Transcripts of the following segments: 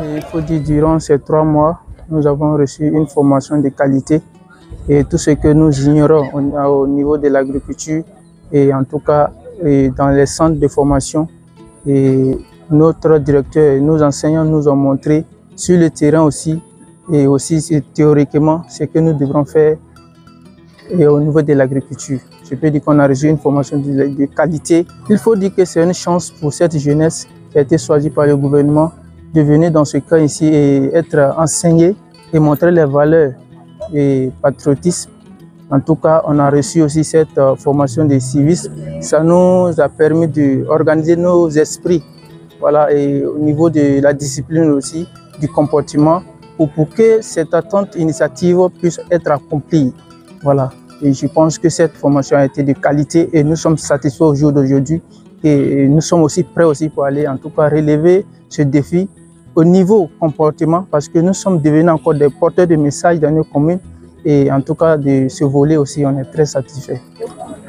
Il faut dire, durant ces 3 mois, nous avons reçu une formation de qualité et tout ce que nous ignorons au niveau de l'agriculture et en tout cas dans les centres de formation. Et notre directeur et nos enseignants nous ont montré sur le terrain aussi et aussi théoriquement ce que nous devrons faire au niveau de l'agriculture. Je peux dire qu'on a reçu une formation de qualité. Il faut dire que c'est une chance pour cette jeunesse qui a été choisie par le gouvernement de venir dans ce cas ici et être enseigné et montrer les valeurs et patriotisme. En tout cas, on a reçu aussi cette formation de civisme. Ça nous a permis d'organiser nos esprits, voilà, et au niveau de la discipline aussi, du comportement, pour que cette attente initiative puisse être accomplie. Voilà. Et je pense que cette formation a été de qualité et nous sommes satisfaits au jour d'aujourd'hui. Et nous sommes aussi prêts aussi pour aller en tout cas relever ce défi au niveau comportement parce que nous sommes devenus encore des porteurs de messages dans nos communes et en tout cas de ce volet aussi on est très satisfait.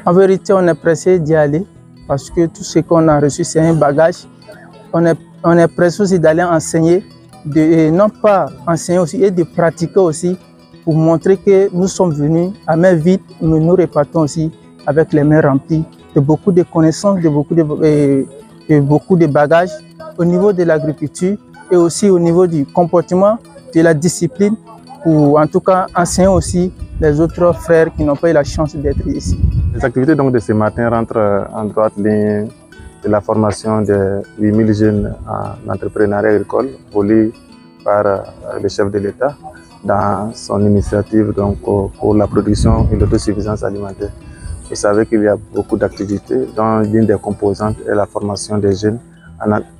En vérité on est pressé d'y aller parce que tout ce qu'on a reçu c'est un bagage. On est pressé aussi d'aller enseigner, et non pas enseigner aussi et de pratiquer aussi pour montrer que nous sommes venus à main vide, mais nous repartons aussi avec les mains remplies de beaucoup de connaissances, de beaucoup de bagages au niveau de l'agriculture et aussi au niveau du comportement, de la discipline, pour en tout cas enseigner aussi les autres frères qui n'ont pas eu la chance d'être ici. Les activités donc de ce matin rentrent en droite ligne de la formation de 8000 jeunes en entrepreneuriat agricole voulue par le chef de l'État dans son initiative donc, pour la production et l'autosuffisance alimentaire. Vous savez qu'il y a beaucoup d'activités dont l'une des composantes est la formation des jeunes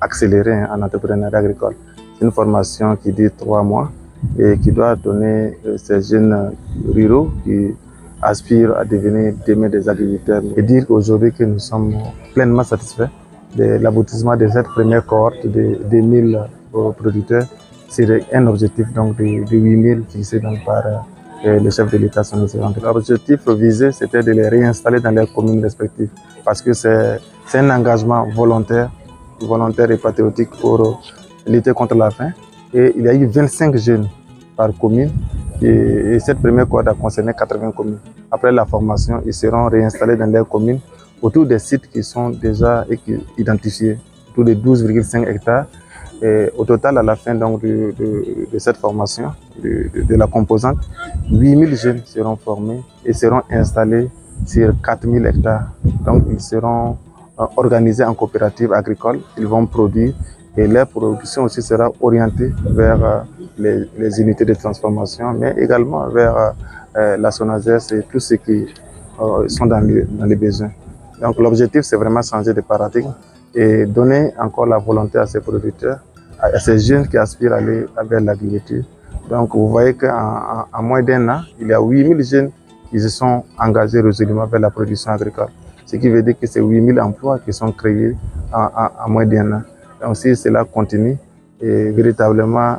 accélérée en entrepreneuriat agricole. C'est une formation qui dure 3 mois et qui doit donner ces jeunes ruraux qui aspirent à devenir demain des agriculteurs. Et dire aujourd'hui que nous sommes pleinement satisfaits de l'aboutissement de cette première cohorte de 1000 producteurs. C'est un objectif donc de 8000 fixé donc par le chef de l'État, son excellence. L'objectif visé, c'était de les réinstaller dans leurs communes respectives parce que c'est un engagement volontaire et patriotique pour lutter contre la faim. Et il y a eu 25 jeunes par commune et cette première cohorte a concerné 80 communes. Après la formation, ils seront réinstallés dans leurs communes autour des sites qui sont déjà identifiés, autour de 12,5 hectares. Et au total, à la fin donc, de cette formation, de la composante, 8000 jeunes seront formés et seront installés sur 4000 hectares. Donc ils seront organisés en coopérative agricole, ils vont produire et leur production aussi sera orientée vers les unités de transformation, mais également vers la SONAGES et tous ceux qui sont dans les besoins. Donc l'objectif, c'est vraiment changer de paradigme et donner encore la volonté à ces producteurs, à ces jeunes qui aspirent à aller vers l'agriculture. Donc vous voyez qu'en moins d'1 an, il y a 8000 jeunes qui se sont engagés résolument vers la production agricole. Ce qui veut dire que c'est 8000 emplois qui sont créés en moins d'1 an. Donc si cela continue, et véritablement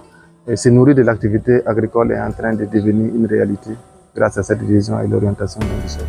se nourrir de l'activité agricole est en train de devenir une réalité grâce à cette vision et l'orientation du chef.